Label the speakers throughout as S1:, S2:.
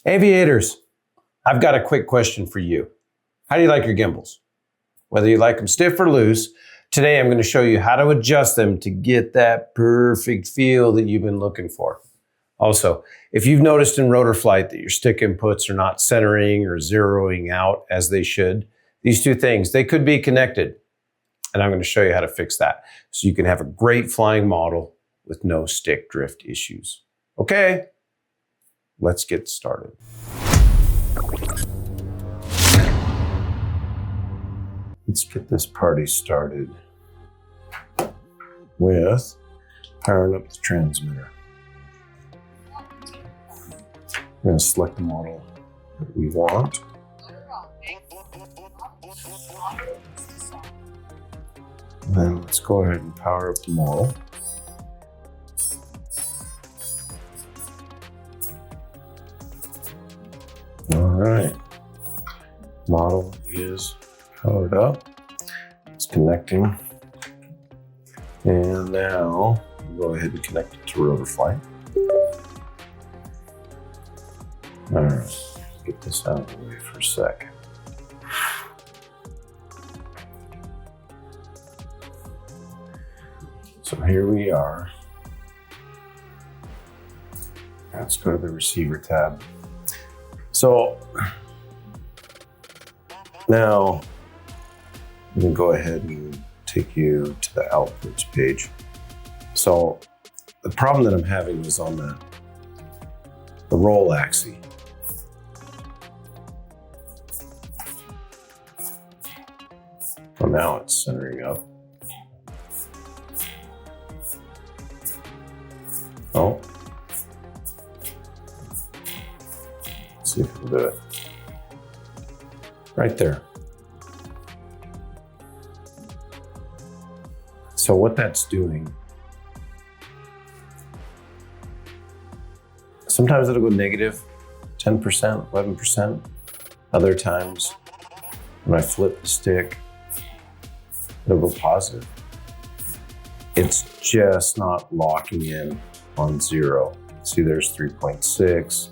S1: Aviators, I've got a quick question for you. How do you like your gimbals? Whether you like them stiff or loose, today I'm going to show you how to adjust them to get that perfect feel that you've been looking for. Also, if you've noticed in Rotorflight that your stick inputs are not centering or zeroing out as they should, these two things, they could be connected. And I'm going to show you how to fix that so you can have a great flying model with no stick drift issues. Okay, let's get started. Let's get this party started with powering up the transmitter. I'm going to select the model that we want. Then let's go ahead and power up the model. All right, model is powered up. It's connecting. And now we'll go ahead and connect it to Rotorflight. All right, get this out of the way for a sec. So here we are. Let's go to the receiver tab. So now we can go ahead and take you to the outputs page. So the problem that I'm having is on the roll axis. So now it's centering up. Oh. Let's see if we can do it. Right there. So what that's doing, sometimes it'll go negative 10%, 11%. Other times when I flip the stick, it'll go positive. It's just not locking in on 0. See, there's 3.6.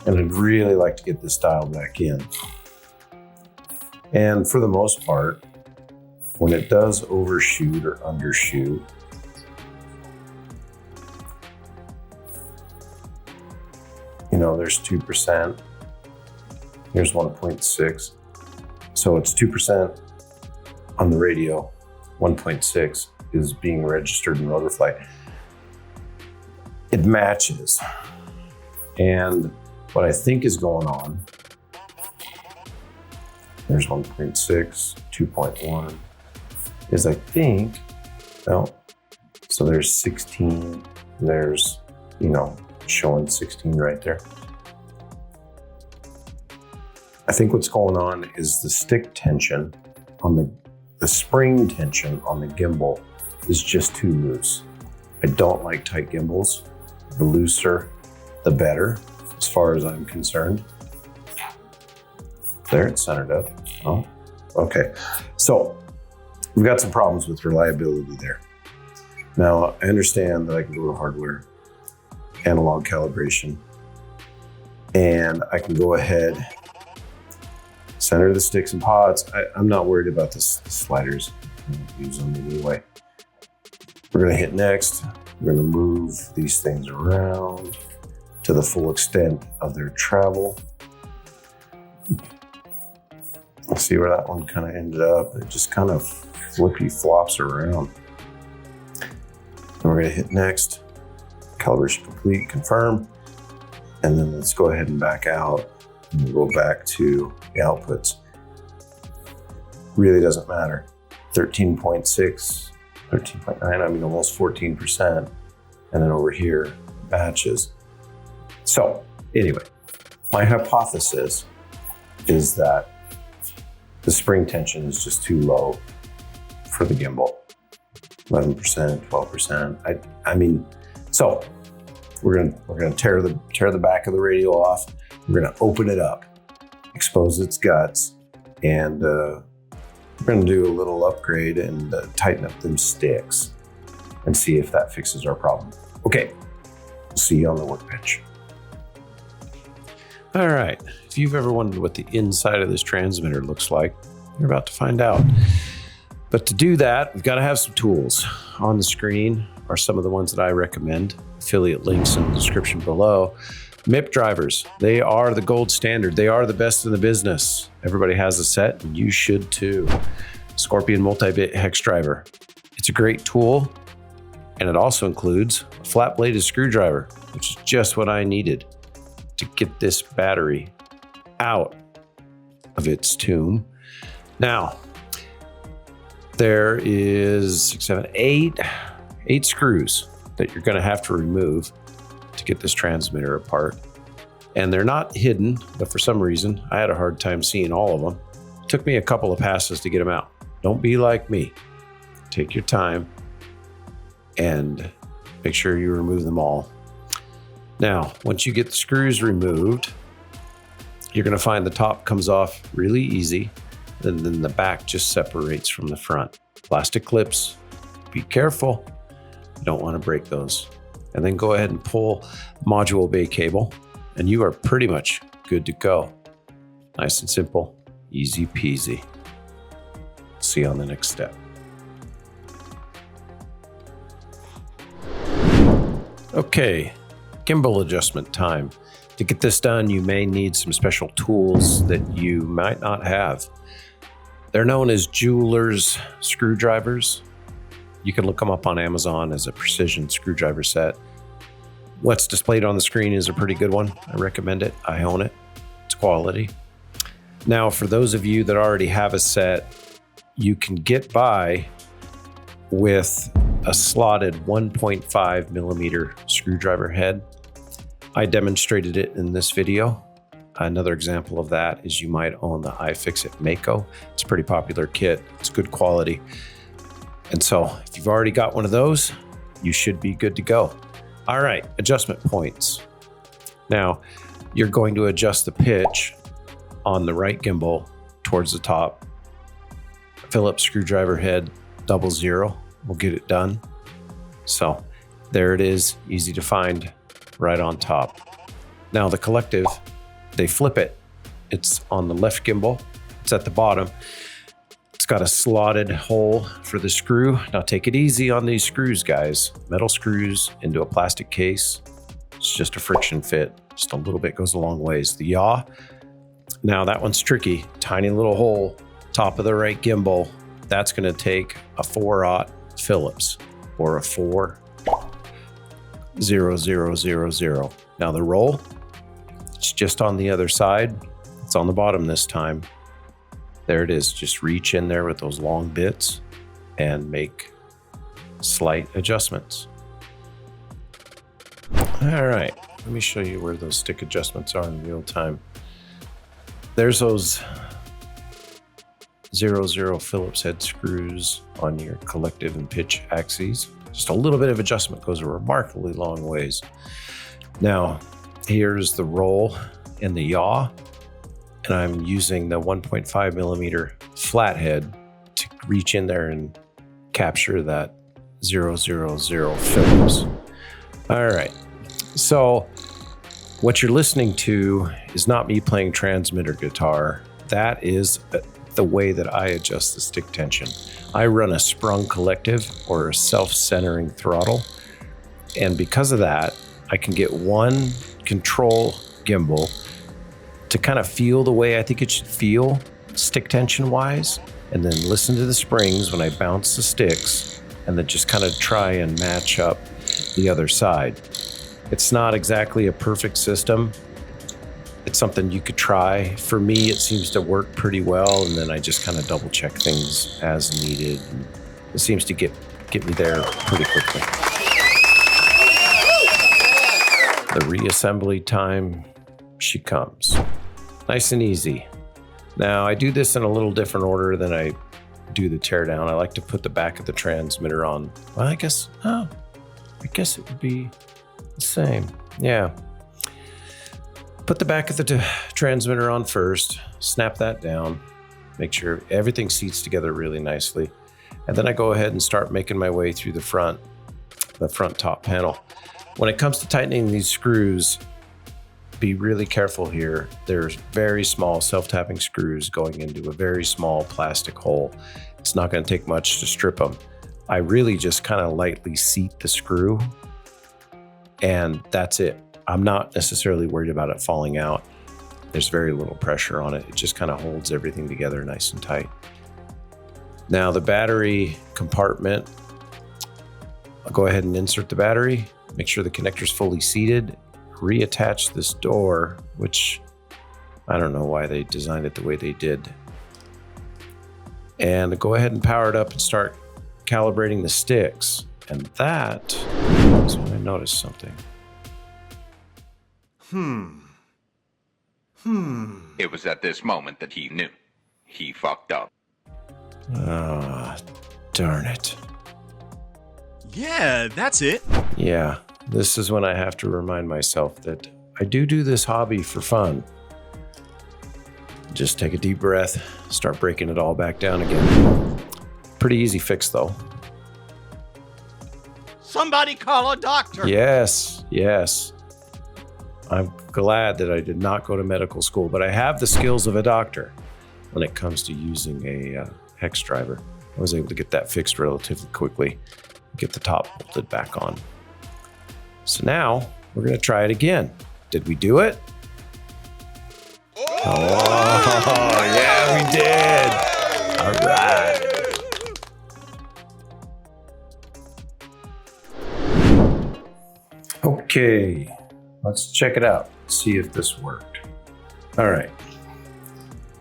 S1: And I'd really like to get this dialed back in. And for the most part, when it does overshoot or undershoot, you know, there's 2%. Here's 1.6. So it's 2% on the radio, 1.6 is being registered in Rotorflight. It matches. And what I think is going on, there's 1.6, 2.1, is I think, well, so there's 16, there's, you know, showing 16 right there. I think what's going on is the stick tension on the spring tension on the gimbal is just too loose. I don't like tight gimbals. The looser, the better, as far as I'm concerned. There, it's centered up. Oh, okay. So we've got some problems with reliability there. Now, I understand that I can go to hardware, analog calibration, and I can go ahead, center the sticks and pods. I'm not worried about the sliders. I'm gonna use them anyway. We're gonna hit next. We're gonna move these things around to the full extent of their travel. Let's see where that one kind of ended up. It just kind of flippy flops around. And we're gonna hit next, calibration complete, confirm, and then let's go ahead and back out and we'll go back to the outputs. Really doesn't matter. 13.6, 13.9, I mean almost 14%. And then over here, matches. So anyway, my hypothesis is that the spring tension is just too low for the gimbal. 11%, 12%. I mean, so we're gonna tear the back of the radio off. We're gonna open it up, expose its guts, and we're gonna do a little upgrade and tighten up them sticks and see if that fixes our problem. Okay, we'll see you on the workbench. All right, if you've ever wondered what the inside of this transmitter looks like, you're about to find out. But to do that, we've got to have some tools. On the screen are some of the ones that I recommend. Affiliate links in the description below. MIP drivers, they are the gold standard. They are the best in the business. Everybody has a set, and you should too. Scorpion multi-bit hex driver. It's a great tool, and it also includes a flat-bladed screwdriver, which is just what I needed to get this battery out of its tomb. Now, there is 6, 7, 8 screws that you're gonna have to remove to get this transmitter apart. And they're not hidden, but for some reason, I had a hard time seeing all of them. It took me a couple of passes to get them out. Don't be like me. Take your time and make sure you remove them all. Now, once you get the screws removed, you're gonna find the top comes off really easy, and then the back just separates from the front. Plastic clips, be careful. You don't wanna break those. And then go ahead and pull module bay cable, and you are pretty much good to go. Nice and simple, easy peasy. See you on the next step. Okay, gimbal adjustment time. To get this done, you may need some special tools that you might not have. They're known as jeweler's screwdrivers. You can look them up on Amazon as a precision screwdriver set. What's displayed on the screen is a pretty good one. I recommend it. I own it. It's quality. Now, for those of you that already have a set, you can get by with a slotted 1.5 millimeter screwdriver head. I demonstrated it in this video. Another example of that is you might own the iFixit Mako. It's a pretty popular kit. It's good quality. And so if you've already got one of those, you should be good to go. All right, adjustment points. Now, you're going to adjust the pitch on the right gimbal towards the top. Phillips screwdriver head 00 will get it done. So there it is, easy to find, right on top. Now the collective, they flip it. It's on the left gimbal, it's at the bottom. It's got a slotted hole for the screw. Now take it easy on these screws, guys. Metal screws into a plastic case. It's just a friction fit. Just a little bit goes a long ways. The yaw, now that one's tricky. Tiny little hole, top of the right gimbal. That's gonna take a 4/0 Phillips or a 4/0000. Now the roll, it's just on the other side. It's on the bottom this time. There it is. Just reach in there with those long bits and make slight adjustments. All right, let me show you where those stick adjustments are in real time. There's those 00 Phillips head screws on your collective and pitch axes. Just a little bit of adjustment goes a remarkably long ways. Now, here's the roll and the yaw, and I'm using the 1.5 millimeter flathead to reach in there and capture that 000 Phillips. All right, so what you're listening to is not me playing transmitter guitar. That is the way that I adjust the stick tension. I run a sprung collective or a self-centering throttle. And because of that, I can get one control gimbal to kind of feel the way I think it should feel stick tension wise, and then listen to the springs when I bounce the sticks, and then just kind of try and match up the other side. It's not exactly a perfect system. It's something you could try. For me, it seems to work pretty well, and then I just kind of double check things as needed. And it seems to get me there pretty quickly. The reassembly time, she comes. Nice and easy. Now, I do this in a little different order than I do the teardown. I like to put the back of the transmitter on. Well, I guess it would be the same. Yeah. Put the back of the transmitter on first, snap that down, make sure everything seats together really nicely. And then I go ahead and start making my way through the front top panel. When it comes to tightening these screws, be really careful here. There's very small self-tapping screws going into a very small plastic hole. It's not going to take much to strip them. I really just kind of lightly seat the screw, and that's it. I'm not necessarily worried about it falling out. There's very little pressure on it. It just kind of holds everything together nice and tight. Now the battery compartment, I'll go ahead and insert the battery, make sure the connector's fully seated, reattach this door, which I don't know why they designed it the way they did. And go ahead and power it up and start calibrating the sticks. And that is when I noticed something.
S2: It was at this moment that he knew. He fucked up.
S1: Ah, darn it.
S3: Yeah, that's it.
S1: Yeah, this is when I have to remind myself that I do this hobby for fun. Just take a deep breath, start breaking it all back down again. Pretty easy fix though.
S3: Somebody call a doctor.
S1: Yes, yes. I'm glad that I did not go to medical school, but I have the skills of a doctor when it comes to using a hex driver. I was able to get that fixed relatively quickly, get the top bolted back on. So now we're gonna try it again. Did we do it? Oh, yeah, we did. All right. Okay, let's check it out, see if this worked. All right,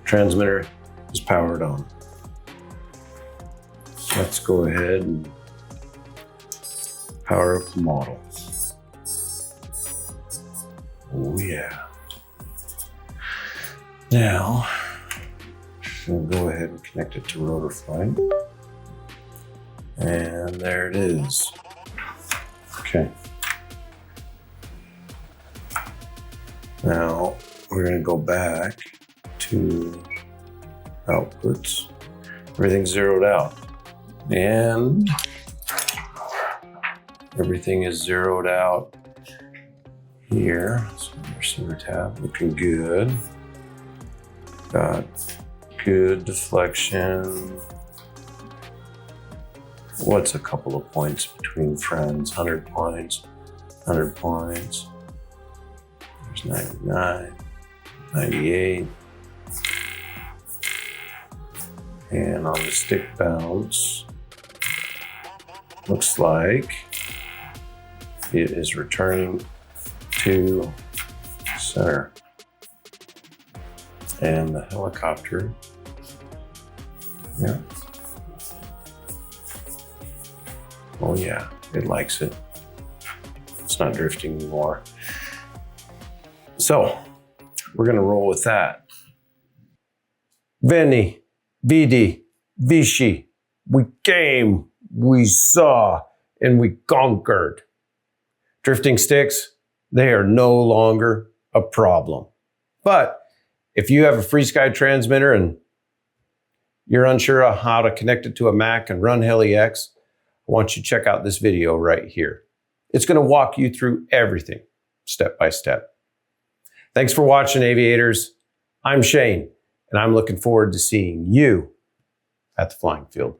S1: transmitter is powered on. Let's go ahead and power up the model. Oh yeah. Now, we'll go ahead and connect it to Rotorflight. And there it is. Okay. Now, we're gonna go back to outputs. Everything's zeroed out. And everything is zeroed out here. So receiver tab, looking good. Got good deflection. What's a couple of points between friends? 100 points, 100 points. There's 99, 98. And on the stick bounce, looks like it is returning to center. And the helicopter, yeah. Oh yeah, it likes it. It's not drifting anymore. So we're gonna roll with that. Veni, vidi, vici. We came, we saw, and we conquered. Drifting sticks, they are no longer a problem. But if you have a FrSky transmitter and you're unsure of how to connect it to a Mac and run Heli X, I want you to check out this video right here. It's going to walk you through everything step by step. Thanks for watching, Aviators. I'm Shane, and I'm looking forward to seeing you at the flying field.